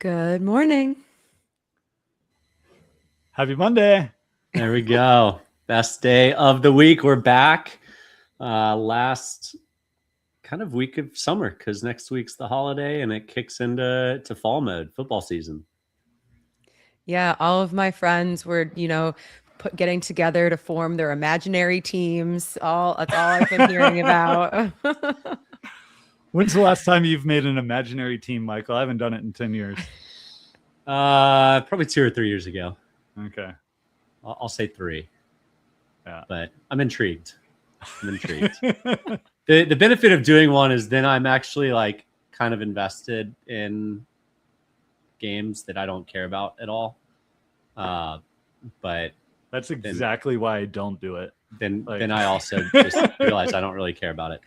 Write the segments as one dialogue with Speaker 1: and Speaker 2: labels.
Speaker 1: Good morning.
Speaker 2: Happy Monday.
Speaker 3: There we go. Best day of the week. We're back. Last kind of week of summer because next week's the holiday and it kicks into fall mode, football season.
Speaker 1: Yeah, all of my friends were, getting together to form their imaginary teams. That's all I've been hearing about.
Speaker 2: When's the last time you've made an imaginary team, Michael? I haven't done it in 10 years.
Speaker 3: Probably 2 or 3 years ago.
Speaker 2: Okay.
Speaker 3: I'll say 3.
Speaker 2: Yeah.
Speaker 3: But I'm intrigued. The benefit of doing one is then I'm actually like kind of invested in games that I don't care about at all. But
Speaker 2: that's exactly why I don't do it.
Speaker 3: Then I also just realize I don't really care about it.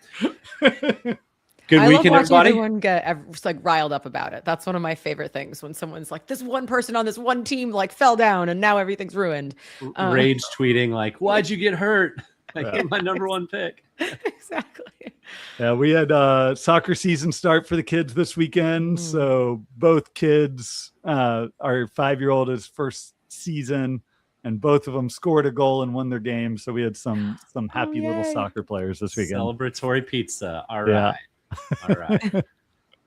Speaker 3: Good
Speaker 1: I
Speaker 3: weekend,
Speaker 1: love watching
Speaker 3: everybody.
Speaker 1: everyone get like riled up about it. That's one of my favorite things when someone's like, this one person on this one team like fell down and now everything's ruined.
Speaker 3: Rage tweeting like, why'd you get hurt? You're my number one pick.
Speaker 1: Exactly.
Speaker 2: Yeah, we had soccer season start for the kids this weekend. So both kids, our 5-year-old is first season, and both of them scored a goal and won their game. So we had some happy little soccer players this weekend.
Speaker 3: Celebratory pizza. All right. All right.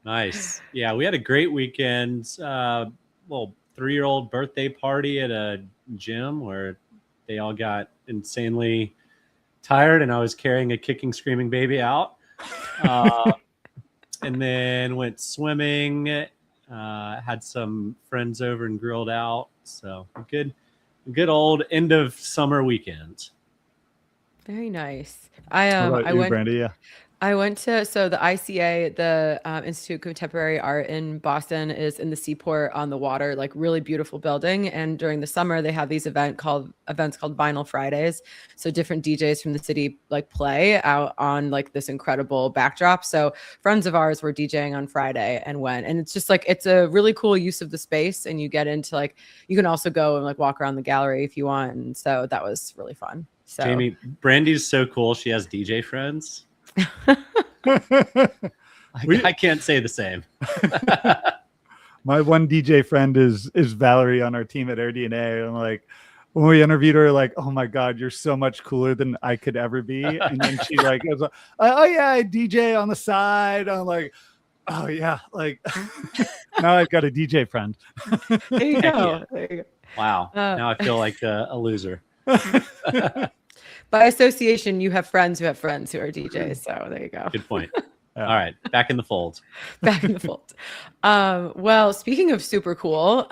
Speaker 3: Nice. Yeah, we had a great weekend. 3-year-old birthday party at a gym where they all got insanely tired and I was carrying a kicking, screaming baby out. And then went swimming, had some friends over and grilled out. So good old end of summer weekend.
Speaker 1: Very nice.
Speaker 2: Brandy? Yeah.
Speaker 1: I went to, the ICA, the Institute of Contemporary Art in Boston, is in the Seaport on the water, like really beautiful building. And during the summer, they have these events called Vinyl Fridays. So different DJs from the city like play out on like this incredible backdrop. So friends of ours were DJing on Friday and went, and it's just like, it's a really cool use of the space. And you get into like, you can also go and like walk around the gallery if you want. And so that was really fun. So
Speaker 3: Jamie, Brandy's so cool. She has DJ friends. I can't say the same.
Speaker 2: My one DJ friend is Valerie on our team at AirDNA. And like when we interviewed her, like, oh my God, you're so much cooler than I could ever be. And then she like was like, oh yeah, I DJ on the side. I'm like, oh yeah, like now I've got a DJ friend.
Speaker 1: There you go.
Speaker 3: Yeah.
Speaker 1: There you go.
Speaker 3: Wow. Now I feel like a loser.
Speaker 1: By association, you have friends who have friends who are DJs. So there you go.
Speaker 3: Good point. All right. Back in the fold.
Speaker 1: Back in the fold. Well, speaking of super cool,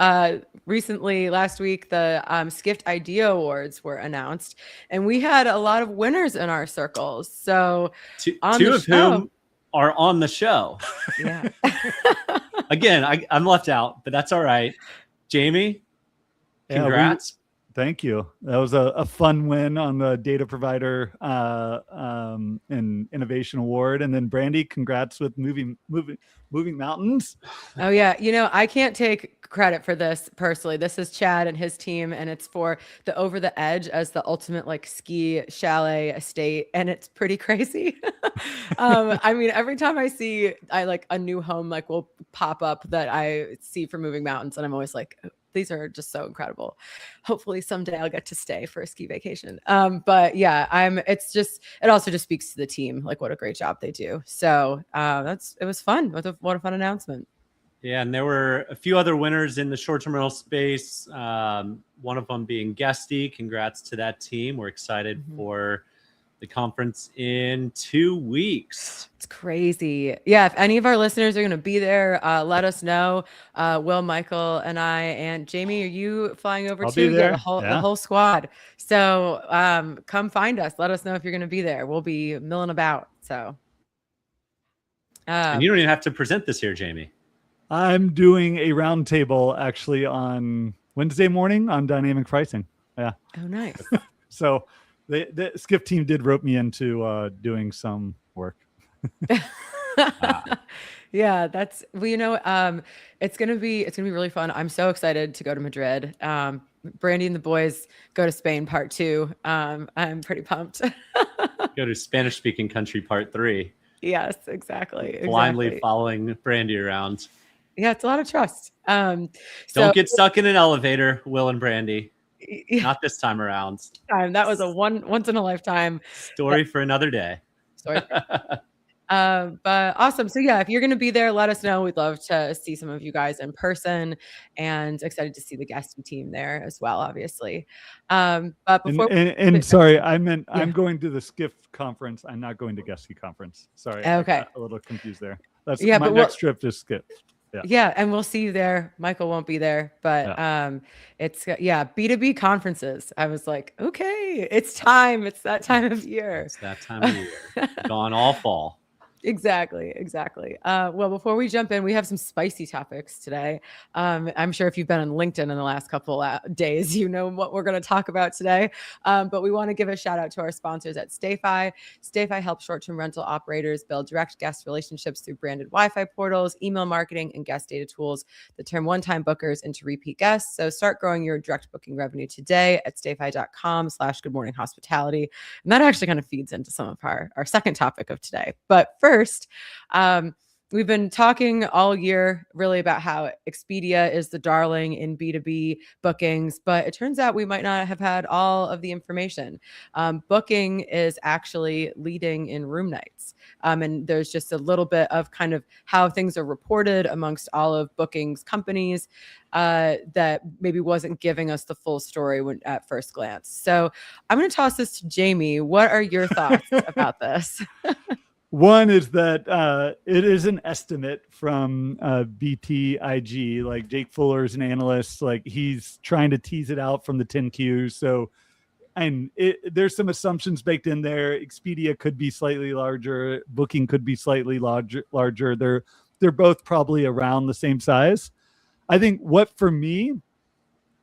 Speaker 1: recently last week, the Skift Idea Awards were announced, and we had a lot of winners in our circles. So
Speaker 3: two of whom are on the show.
Speaker 1: Yeah.
Speaker 3: Again, I'm left out, but that's all right. Jamie, congrats.
Speaker 2: Thank you. That was a fun win on the Data Provider and Innovation Award. And then Brandy, congrats with Moving Mountains.
Speaker 1: Oh yeah. I can't take credit for this personally. This is Chad and his team, and it's for the Over the Edge as the ultimate like ski chalet estate. And it's pretty crazy. I mean, every time I like a new home, like will pop up that I see for Moving Mountains. And I'm always like, these are just so incredible. Hopefully someday I'll get to stay for a ski vacation. But yeah, it also just speaks to the team, like what a great job they do. So it was fun. What a fun announcement.
Speaker 3: Yeah. And there were a few other winners in the short-term rental space. One of them being Guesty. Congrats to that team. We're excited for the conference in 2 weeks.
Speaker 1: It's crazy. Yeah. If any of our listeners are going to be there, let us know. Will, Michael, and I, and Jamie, are you flying over too?
Speaker 2: Be there.
Speaker 1: Yeah, the whole squad. So come find us. Let us know if you're going to be there. We'll be milling about. So.
Speaker 3: And you don't even have to present this here, Jamie.
Speaker 2: I'm doing a roundtable actually on Wednesday morning on dynamic pricing. Yeah.
Speaker 1: Oh, nice.
Speaker 2: So the Skift team did rope me into doing some work.
Speaker 1: Yeah, it's gonna be really fun. I'm so excited to go to Madrid. Brandy and the boys go to Spain part 2. I'm pretty pumped.
Speaker 3: Go to Spanish speaking country part 3.
Speaker 1: Yes, exactly.
Speaker 3: Blindly following Brandy around.
Speaker 1: Yeah, it's a lot of trust.
Speaker 3: Don't get stuck in an elevator, Will and Brandy.
Speaker 1: Yeah,
Speaker 3: Not this time around.
Speaker 1: that was a once in a lifetime
Speaker 3: story for another day.
Speaker 1: Story. But awesome. So yeah, if you're going to be there, let us know. We'd love to see some of you guys in person, and excited to see the guesty team there as well, obviously. But before
Speaker 2: sorry, I meant I'm going to the Skift conference. I'm not going to guesty conference. Sorry.
Speaker 1: Okay.
Speaker 2: I got a little confused there. That's my next trip to Skift.
Speaker 1: Yeah, and we'll see you there. Michael won't be there, but it's B2B conferences. I was like, okay, it's time. It's that time of year.
Speaker 3: It's that time of year. Gone all fall.
Speaker 1: Exactly. Well, before we jump in, we have some spicy topics today. I'm sure if you've been on LinkedIn in the last couple days, you know what we're going to talk about today. But we want to give a shout out to our sponsors at StayFi. StayFi helps short-term rental operators build direct guest relationships through branded Wi-Fi portals, email marketing, and guest data tools that turn one-time bookers into repeat guests. So start growing your direct booking revenue today at stayfi.com/goodmorninghospitality. And that actually kind of feeds into some of our second topic of today. But first, we've been talking all year really about how Expedia is the darling in B2B bookings, but it turns out we might not have had all of the information. Booking is actually leading in room nights. And there's just a little bit of kind of how things are reported amongst all of Booking's companies that maybe wasn't giving us the full story at first glance. So I'm going to toss this to Jamie. What are your thoughts about this?
Speaker 2: One is that it is an estimate from BTIG, like Jake Fuller is an analyst, like he's trying to tease it out from the 10Qs. So, and there's some assumptions baked in there. Expedia could be slightly larger. Booking could be slightly larger. They're both probably around the same size. I think what for me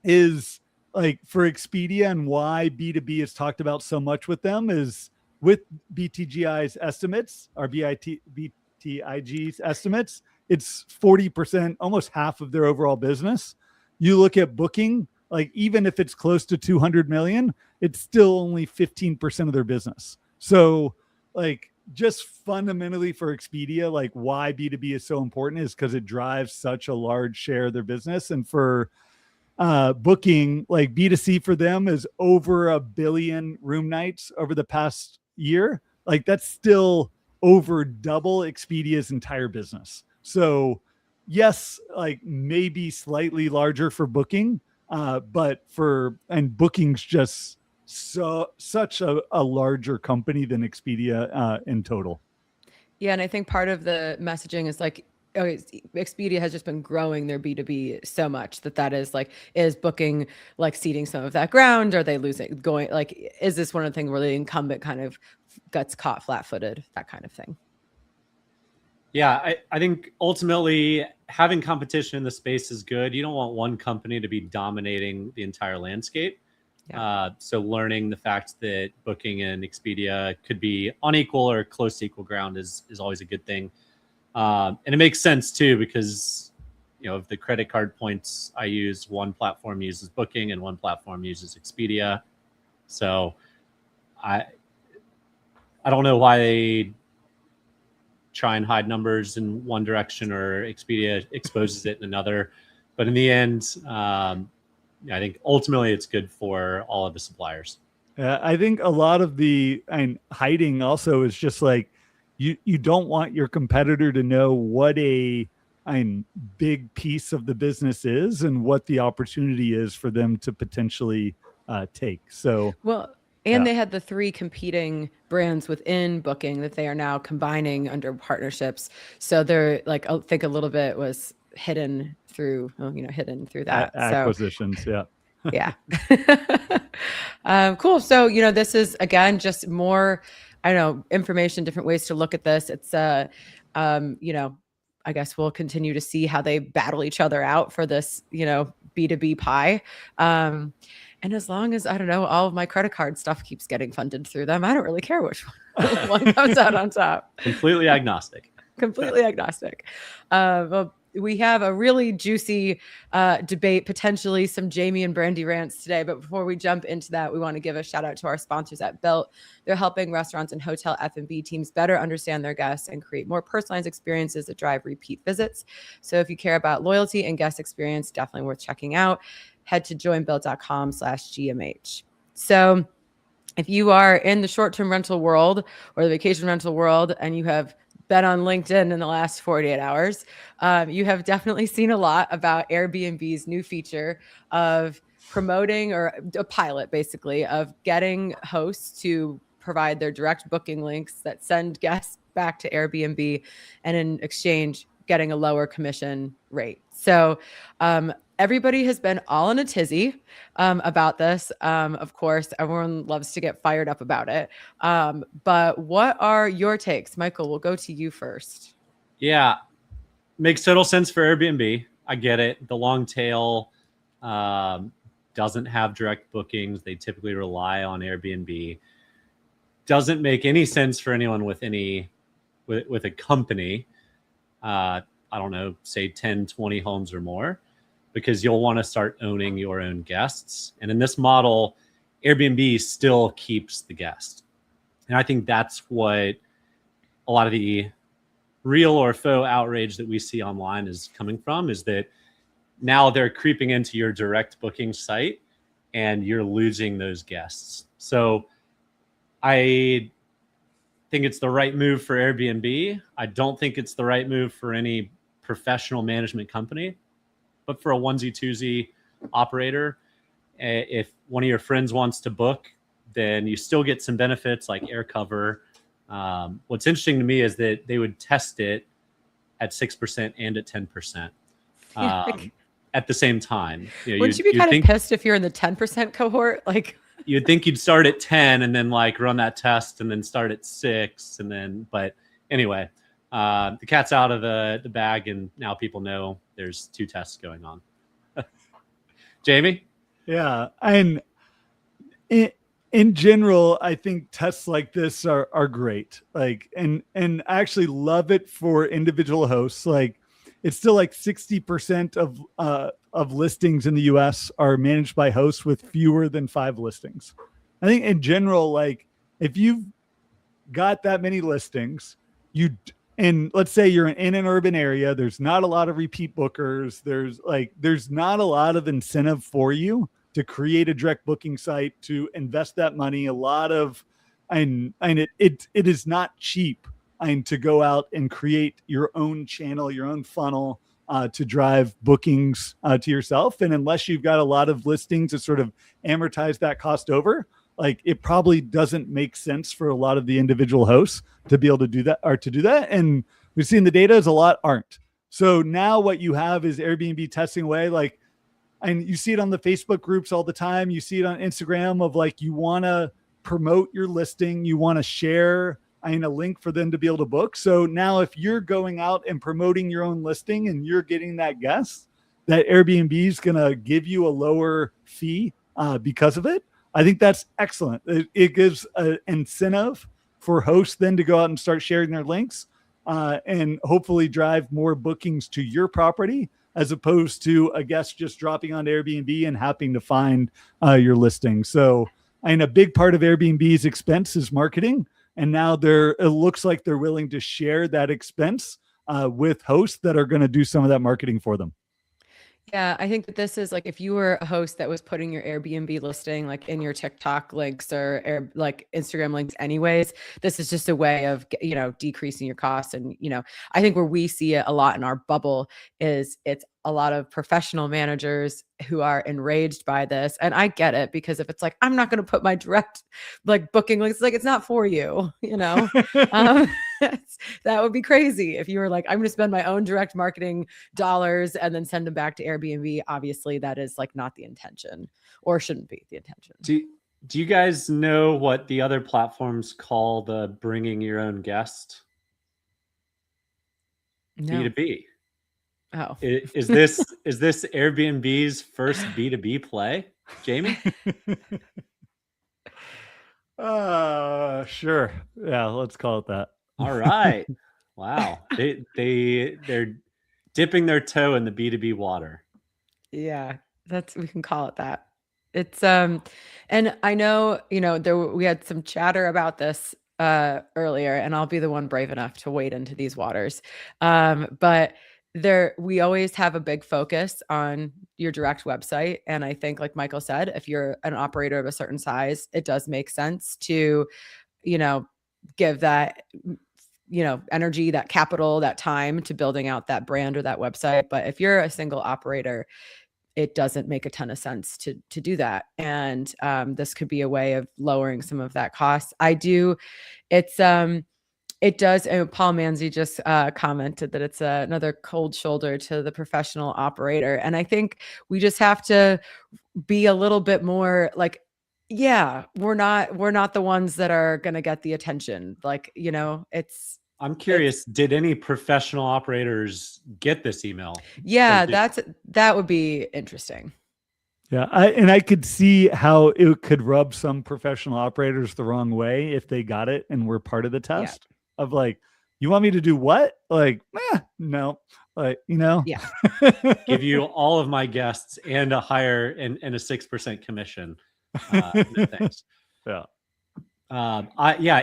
Speaker 2: is like for Expedia and why B2B is talked about so much with them is with BTGI's estimates, or BTIG's estimates, it's 40%, almost half of their overall business. You look at Booking, like even if it's close to 200 million, it's still only 15% of their business. So like just fundamentally for Expedia, like why B2B is so important is because it drives such a large share of their business. And for Booking, like B2C for them is over 1 billion room nights over the past year. Like that's still over double Expedia's entire business. So yes, like maybe slightly larger for Booking, but Booking's just such a larger company than Expedia in total.
Speaker 1: Yeah, and I think part of the messaging is like, Expedia has just been growing their B2B so much that is Booking like ceding some of that ground? Are they is this one of the things where the incumbent kind of gets caught flat-footed, that kind of thing?
Speaker 3: Yeah, I think ultimately having competition in the space is good. You don't want one company to be dominating the entire landscape. Yeah. So learning the fact that Booking and Expedia could be on equal or close to equal ground is always a good thing. And it makes sense too, because, of the credit card points I use, one platform uses Booking and one platform uses Expedia. So I don't know why they try and hide numbers in one direction or Expedia exposes it in another. But in the end, I think ultimately it's good for all of the suppliers.
Speaker 2: I think a lot of the hiding also is just like, you don't want your competitor to know what a big piece of the business is and what the opportunity is for them to potentially take. So
Speaker 1: they had the 3 competing brands within Booking that they are now combining under partnerships. So they're like, I think a little bit was hidden through that
Speaker 2: acquisitions.
Speaker 1: So, yeah. Cool. So this is again just more, information, different ways to look at this. It's I guess we'll continue to see how they battle each other out for this, B2B pie. And as long as, all of my credit card stuff keeps getting funded through them, I don't really care which one comes out on top.
Speaker 3: Completely agnostic.
Speaker 1: Well, we have a really juicy debate, potentially some Jamie and Brandy rants today. But before we jump into that, we want to give a shout out to our sponsors at Bilt. They're helping restaurants and hotel F&B teams better understand their guests and create more personalized experiences that drive repeat visits. So if you care about loyalty and guest experience, definitely worth checking out. Head to joinbilt.com/GMH. So if you are in the short-term rental world or the vacation rental world and you have been on LinkedIn in the last 48 hours, you have definitely seen a lot about Airbnb's new feature of promoting, or a pilot basically, of getting hosts to provide their direct booking links that send guests back to Airbnb, and in exchange getting a lower commission rate. So everybody has been all in a tizzy about this. Of course, everyone loves to get fired up about it. But what are your takes? Michael, we'll go to you first.
Speaker 3: Yeah, makes total sense for Airbnb. I get it. The long tail doesn't have direct bookings. They typically rely on Airbnb. Doesn't make any sense for anyone with a company. I don't know, say 10, 20 homes or more, because you'll want to start owning your own guests. And in this model, Airbnb still keeps the guest. And I think that's what a lot of the real or faux outrage that we see online is coming from, is that now they're creeping into your direct booking site and you're losing those guests. So I think it's the right move for Airbnb. I don't think it's the right move for any professional management company. But for a onesie twosie operator, if one of your friends wants to book, then you still get some benefits like air cover. What's interesting to me is that they would test it at 6% and at 10% at the same time.
Speaker 1: Wouldn't you be kind of pissed if you're in the 10% cohort? Like,
Speaker 3: you'd think you'd start at 10 and then like run that test and then start at 6 and then. But anyway, the cat's out of the bag, and now people know there's 2 tests going on. Jamie?
Speaker 2: Yeah. And in general, I think tests like this are great. Like, and I actually love it for individual hosts. Like, it's still like 60% of listings in the US are managed by hosts with fewer than 5 listings. I think in general, like, if you've got that many listings, and let's say you're in an urban area, there's not a lot of repeat bookers. There's not a lot of incentive for you to create a direct booking site, to invest that money. And it is not cheap to go out and create your own channel, your own funnel to drive bookings to yourself. And unless you've got a lot of listings to sort of amortize that cost over, like, it probably doesn't make sense for a lot of the individual hosts to be able to do that. And we've seen the data is a lot aren't. So now what you have is Airbnb testing away, like, and you see it on the Facebook groups all the time. You see it on Instagram of like, you want to promote your listing. You want to share a link for them to be able to book. So now if you're going out and promoting your own listing and you're getting that guest, that Airbnb is going to give you a lower fee because of it. I think that's excellent. It gives an incentive for hosts then to go out and start sharing their links and hopefully drive more bookings to your property, as opposed to a guest just dropping on Airbnb and happening to find your listing. So a big part of Airbnb's expense is marketing. And now it looks like they're willing to share that expense with hosts that are going to do some of that marketing for them.
Speaker 1: Yeah, I think that this is like, if you were a host that was putting your Airbnb listing like in your TikTok links or like Instagram links anyways, this is just a way of, decreasing your costs. And, I think where we see it a lot in our bubble is it's a lot of professional managers who are enraged by this. And I get it, because if it's like, I'm not going to put my direct like booking links, like, it's not for you, that would be crazy if you were like, I'm going to spend my own direct marketing dollars and then send them back to Airbnb. Obviously that is like not the intention, or shouldn't be the intention.
Speaker 3: Do you guys know what the other platforms call the bringing your own guest?
Speaker 1: No.
Speaker 3: B2B.
Speaker 1: Oh,
Speaker 3: is this Airbnb's first B2B play, Jamie?
Speaker 2: Sure. Yeah, let's call it that.
Speaker 3: All right. Wow. They're dipping their toe in the B2B water.
Speaker 1: Yeah, we can call it that. It's and I know, we had some chatter about this earlier, and I'll be the one brave enough to wade into these waters. But we always have a big focus on your direct website. And I think, like Michael said, if you're an operator of a certain size, it does make sense to, give that, energy, that capital, that time to building out that brand or that website. But if you're a single operator, it doesn't make a ton of sense to do that. And this could be a way of lowering some of that cost. It does. And Paul Manzi just commented that it's another cold shoulder to the professional operator. And I think we just have to be a little bit more like, yeah, we're not the ones that are going to get the attention. Like,
Speaker 3: I'm curious, did any professional operators get this email?
Speaker 1: Yeah, that would be interesting.
Speaker 2: Yeah, I could see how it could rub some professional operators the wrong way if they got it and were part of the test of like, you want me to do what? Like, no, like,
Speaker 1: Yeah.
Speaker 3: Give you all of my guests and a higher and a 6% commission. No thanks.
Speaker 2: Yeah.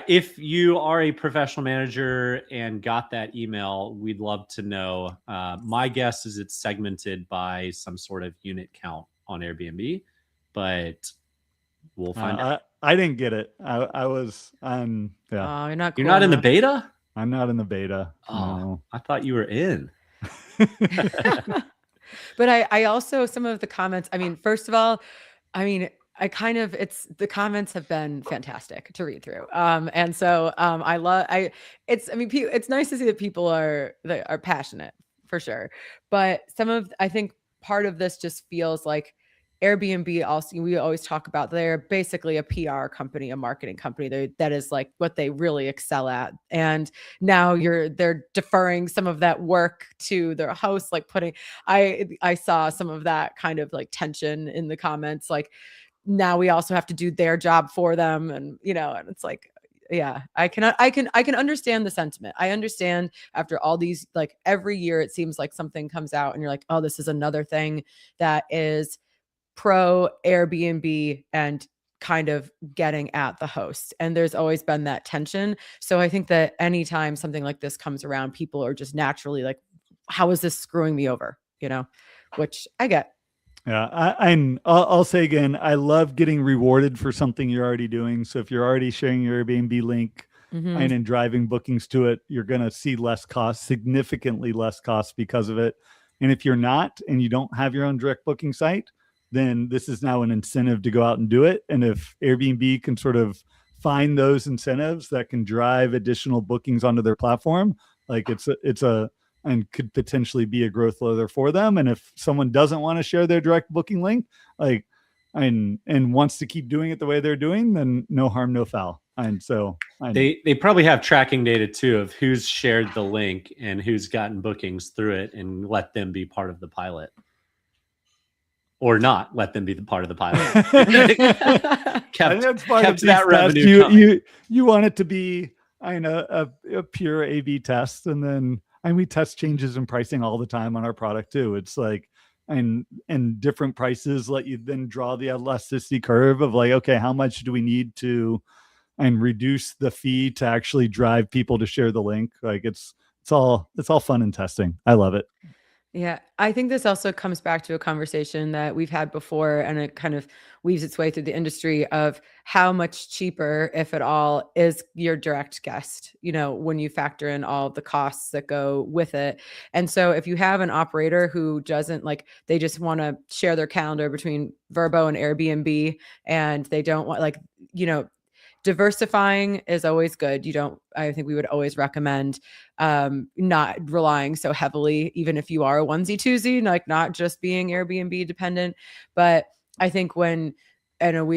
Speaker 3: If you are a professional manager and got that email, we'd love to know. My guess is it's segmented by some sort of unit count on Airbnb, but we'll find out.
Speaker 2: I didn't get it. I was on.
Speaker 1: Oh, you're not
Speaker 3: in the beta?
Speaker 2: I'm not in the beta.
Speaker 3: Oh,
Speaker 2: no.
Speaker 3: I thought you were in.
Speaker 1: But I also, some of the comments, first of all, the comments have been fantastic to read through. And so it's nice to see that people are passionate for sure. But I think part of this just feels like Airbnb also, we always talk about, they're basically a PR company, a marketing company. That is like what they really excel at. And now they're deferring some of that work to their hosts, like I saw some of that kind of like tension in the comments, like now we also have to do their job for them. And, and it's like, yeah, I can understand the sentiment. I understand after all these, like every year, it seems like something comes out and you're like, oh, this is another thing that is pro Airbnb and kind of getting at the host. And there's always been that tension. So I think that anytime something like this comes around, people are just naturally like, how is this screwing me over? Which I get.
Speaker 2: Yeah, I'll say again, I love getting rewarded for something you're already doing. So if you're already sharing your Airbnb link and driving bookings to it, you're going to see less cost, significantly less cost because of it. And if you're not, and you don't have your own direct booking site, then this is now an incentive to go out and do it. And if Airbnb can sort of find those incentives that can drive additional bookings onto their platform, like it's and could potentially be a growth loader for them. And if someone doesn't want to share their direct booking link, and wants to keep doing it the way they're doing, then no harm, no foul. And so
Speaker 3: they probably have tracking data too of who's shared the link and who's gotten bookings through it, and let them be part of the pilot. Or not let them be the part of the pilot. kept that revenue.
Speaker 2: You want it to be a pure A/B test, and then we test changes in pricing all the time on our product too. It's like and different prices let you then draw the elasticity curve of like, okay, how much do we need to reduce the fee to actually drive people to share the link? Like it's all fun and testing. I love it.
Speaker 1: Yeah, I think this also comes back to a conversation that we've had before, and it kind of weaves its way through the industry of how much cheaper, if at all, is your direct guest, when you factor in all of the costs that go with it. And so if you have an operator who doesn't they just want to share their calendar between Vrbo and Airbnb, and they don't want diversifying is always good. I think we would always recommend not relying so heavily, even if you are a onesie twosie, not just being Airbnb dependent. But I think we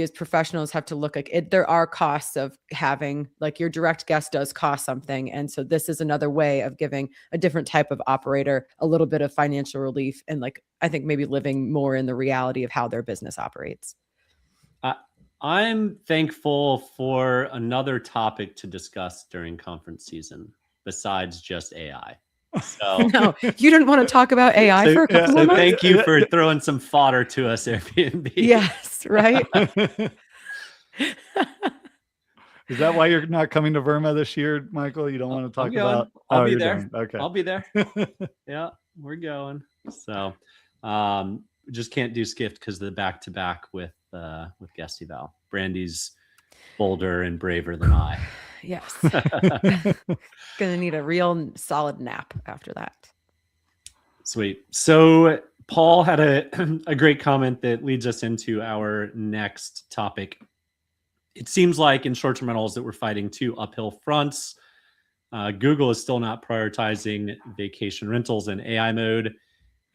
Speaker 1: as professionals have to look there are costs of having your direct guest does cost something. And so this is another way of giving a different type of operator a little bit of financial relief. And I think maybe living more in the reality of how their business operates.
Speaker 3: I'm thankful for another topic to discuss during conference season besides just AI. So,
Speaker 1: No, you didn't want to talk about AI for a couple more months?
Speaker 3: thank you for throwing some fodder to us, Airbnb.
Speaker 1: Yes, right?
Speaker 2: Is that why you're not coming to Verma this year, Michael? You don't want to talk about?
Speaker 3: I'll be
Speaker 2: you're
Speaker 3: there.
Speaker 2: going. Okay.
Speaker 3: I'll be there. Yeah, we're going. So, just can't do Skift because of the back-to-back with guest eval. Brandy's bolder and braver than I.
Speaker 1: Yes. Gonna need a real solid nap after that.
Speaker 3: Sweet. So Paul had a great comment that leads us into our next topic. It seems like in short-term rentals that we're fighting two uphill fronts. Google is still not prioritizing vacation rentals in AI mode,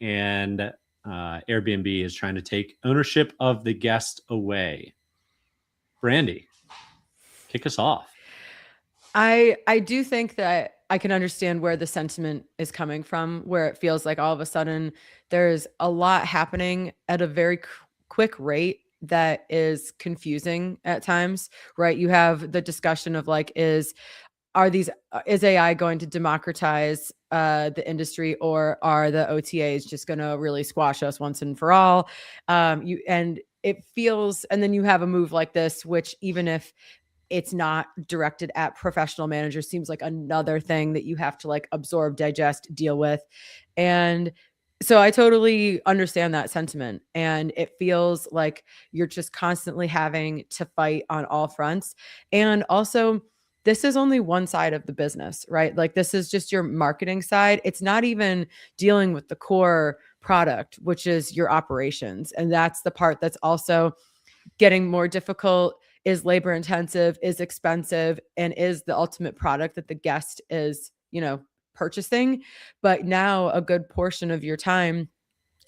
Speaker 3: and Airbnb is trying to take ownership of the guest away. Brandy, kick us off.
Speaker 1: I do think that I can understand where the sentiment is coming from, where it feels like all of a sudden there's a lot happening at a very quick rate that is confusing at times, right? You have the discussion of like, is AI going to democratize the industry, or are the OTAs just going to really squash us once and for all? And it feels, and then you have a move like this, which even if it's not directed at professional managers, seems like another thing that you have to like absorb, digest, deal with. And so I totally understand that sentiment. And it feels like you're just constantly having to fight on all fronts. And also, this is only one side of the business, right? Like this is just your marketing side. It's not even dealing with the core product, which is your operations. And that's the part that's also getting more difficult, is labor intensive, is expensive, and is the ultimate product that the guest is, purchasing. But now a good portion of your time,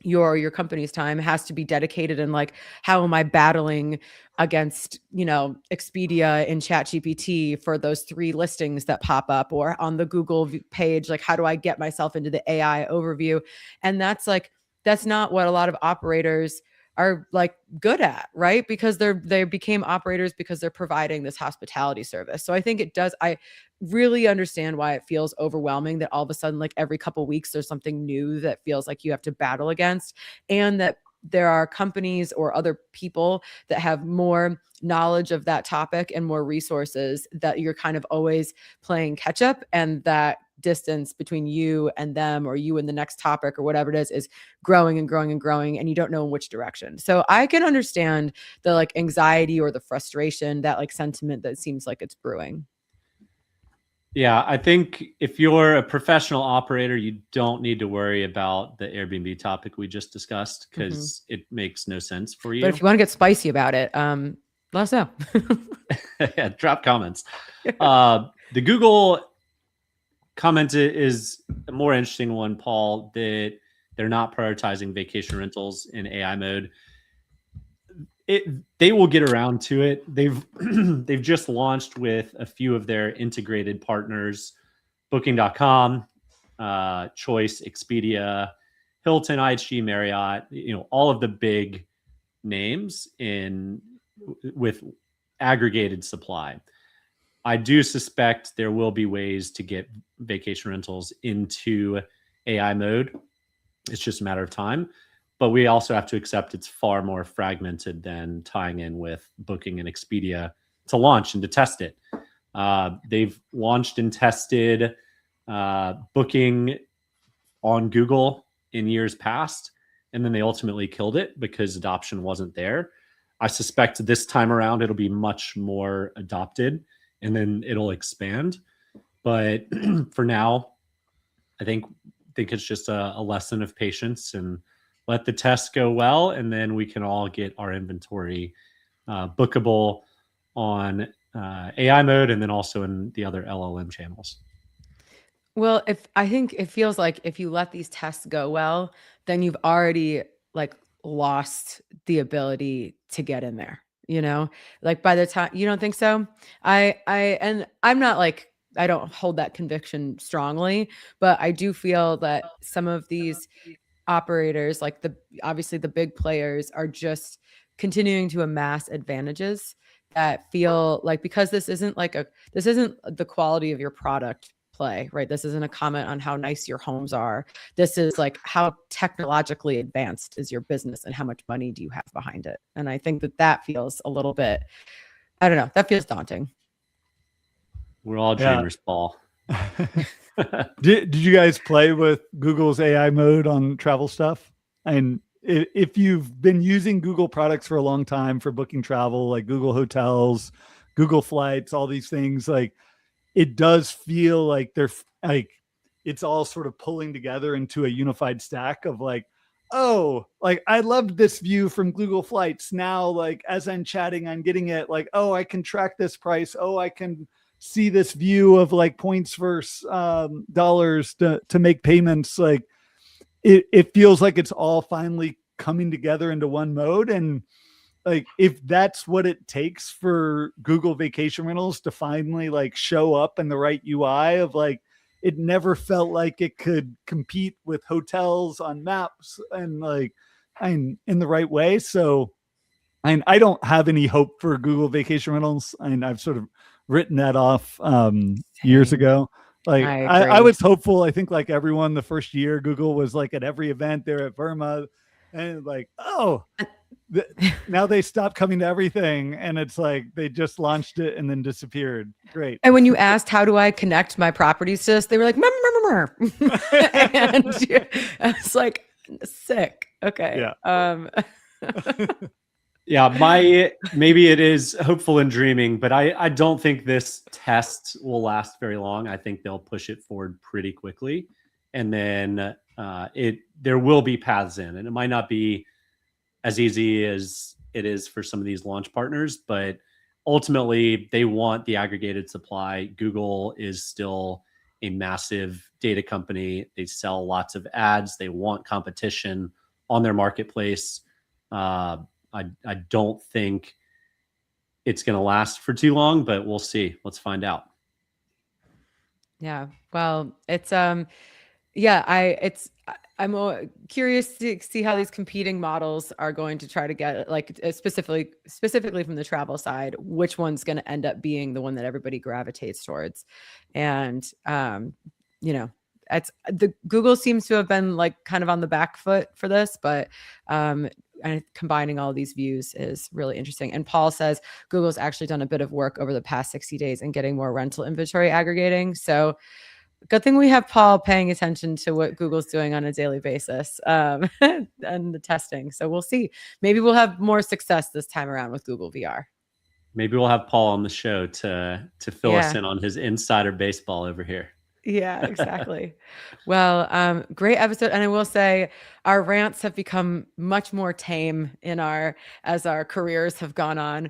Speaker 1: your company's time, has to be dedicated in like, how am I battling against, Expedia and ChatGPT for those 3 listings that pop up, or on the Google page, like how do I get myself into the AI overview? And that's not what a lot of operators are like good at, right? Because they became operators because they're providing this hospitality service. So I think I really understand why it feels overwhelming that all of a sudden, like every couple of weeks, there's something new that feels like you have to battle against, and that there are companies or other people that have more knowledge of that topic and more resources, that you're kind of always playing catch up, and that distance between you and them, or you and the next topic or whatever it is growing and growing and growing, and you don't know in which direction. So I can understand the like anxiety or the frustration, that like sentiment that seems like it's brewing.
Speaker 3: Yeah, I think if you're a professional operator, you don't need to worry about the Airbnb topic we just discussed, because it makes no sense for you.
Speaker 1: But if you want to get spicy about it, let us know.
Speaker 3: Yeah, drop comments. The Google comment is a more interesting one, Paul, that they're not prioritizing vacation rentals in AI mode. They will get around to it. They've just launched with a few of their integrated partners, Booking.com, Choice, Expedia, Hilton, IHG, Marriott, all of the big names with aggregated supply. I do suspect there will be ways to get vacation rentals into AI mode. It's just a matter of time. But we also have to accept it's far more fragmented than tying in with Booking and Expedia to launch and to test it. They've launched and tested Booking on Google in years past, and then they ultimately killed it because adoption wasn't there. I suspect this time around it'll be much more adopted, and then it'll expand. But for now, I think it's just a lesson of patience, and let the test go well, and then we can all get our inventory bookable on AI mode, and then also in the other LLM channels.
Speaker 1: Well, I think it feels like if you let these tests go well, then you've already like lost the ability to get in there. Like by the time, you don't think so? And I'm not like, I don't hold that conviction strongly, but I do feel that some of these operators, like obviously the big players, are just continuing to amass advantages that feel like, because this isn't the quality of your product play, right? This isn't a comment on how nice your homes are. This is like, how technologically advanced is your business and how much money do you have behind it? And I think that feels a little bit, I don't know, that feels daunting.
Speaker 3: We're all dreamers, Paul.
Speaker 2: Did you guys play with Google's AI mode on travel stuff? And if you've been using Google products for a long time for booking travel, like Google Hotels, Google Flights, all these things, like it does feel like they're like, it's all sort of pulling together into a unified stack of like, oh, like I loved this view from Google Flights. Now, like as I'm chatting, I'm getting it like, oh, I can track this price. Oh, I can see this view of like points versus dollars to make payments. Like it feels like it's all finally coming together into one mode. And like, if that's what it takes for Google Vacation Rentals to finally like show up in the right UI of like, it never felt like it could compete with hotels on maps and like, in the right way. So I don't have any hope for Google Vacation Rentals. And I've sort of written that off years ago. Like I was hopeful. I think like everyone the first year, Google was like at every event. They're at Verma and like, oh, now they stopped coming to everything. And it's like, they just launched it and then disappeared. Great.
Speaker 1: And when you asked, how do I connect my properties to this? They were like, and I was like, sick. Okay.
Speaker 2: Yeah.
Speaker 3: Yeah, maybe it is hopeful and dreaming, but I don't think this test will last very long. I think they'll push it forward pretty quickly, and then there will be paths in, and it might not be as easy as it is for some of these launch partners, but ultimately they want the aggregated supply. Google is still a massive data company. They sell lots of ads. They want competition on their marketplace. I don't think it's going to last for too long, but we'll see. Let's find out.
Speaker 1: Yeah. Well, it's, I'm curious to see how these competing models are going to try to get, like, specifically from the travel side, which one's going to end up being the one that everybody gravitates towards. And, Google seems to have been like kind of on the back foot for this, but and combining all these views is really interesting. And Paul says Google's actually done a bit of work over the past 60 days in getting more rental inventory aggregating. So good thing we have Paul paying attention to what Google's doing on a daily basis and the testing. So we'll see. Maybe we'll have more success this time around with Google VR. Maybe
Speaker 3: we'll have Paul on the show to fill us in on his insider baseball over here.
Speaker 1: Yeah, exactly. Well, great episode. And I will say our rants have become much more tame as our careers have gone on.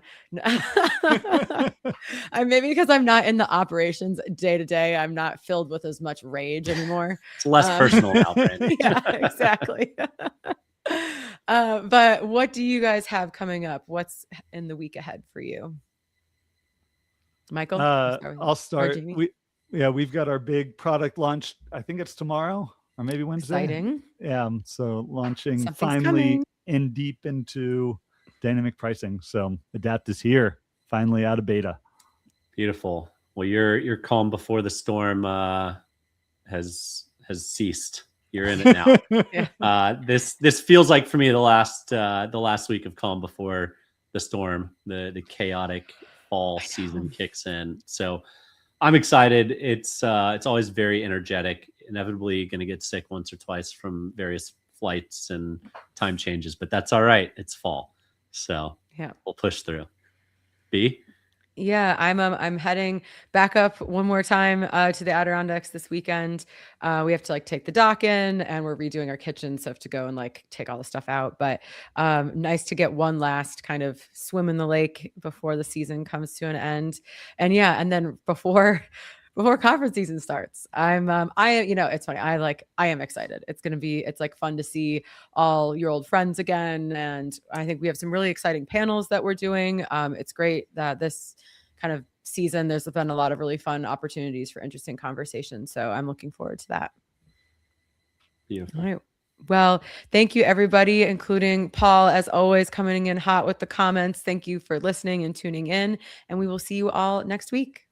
Speaker 1: Maybe because I'm not in the operations day to day, I'm not filled with as much rage anymore.
Speaker 3: It's less personal now, Brandon.
Speaker 1: Yeah, exactly. But what do you guys have coming up? What's in the week ahead for you? Michael?
Speaker 2: I'll start. We've got our big product launch. I think it's tomorrow or maybe Wednesday.
Speaker 1: Exciting.
Speaker 2: Yeah. So launching finally in deep into dynamic pricing. So Adapt is here, finally out of beta.
Speaker 3: Beautiful. Well, your calm before the storm has ceased. You're in it now. Yeah. This feels like for me the last week of calm before the storm, the chaotic fall season kicks in. So I'm excited. It's always very energetic. Inevitably going to get sick once or twice from various flights and time changes, but that's all right. It's fall, so yeah, we'll push through. B.
Speaker 1: Yeah, I'm heading back up one more time to the Adirondacks this weekend. We have to like take the dock in, and we're redoing our kitchen, so I have to go and like take all the stuff out. But nice to get one last kind of swim in the lake before the season comes to an end. And yeah, and then before conference season starts, it's funny. I am excited. It's like fun to see all your old friends again. And I think we have some really exciting panels that we're doing. It's great that this kind of season, there's been a lot of really fun opportunities for interesting conversations. So I'm looking forward to that.
Speaker 3: Beautiful.
Speaker 1: All right. Well, thank you, everybody, including Paul, as always, coming in hot with the comments. Thank you for listening and tuning in, and we will see you all next week.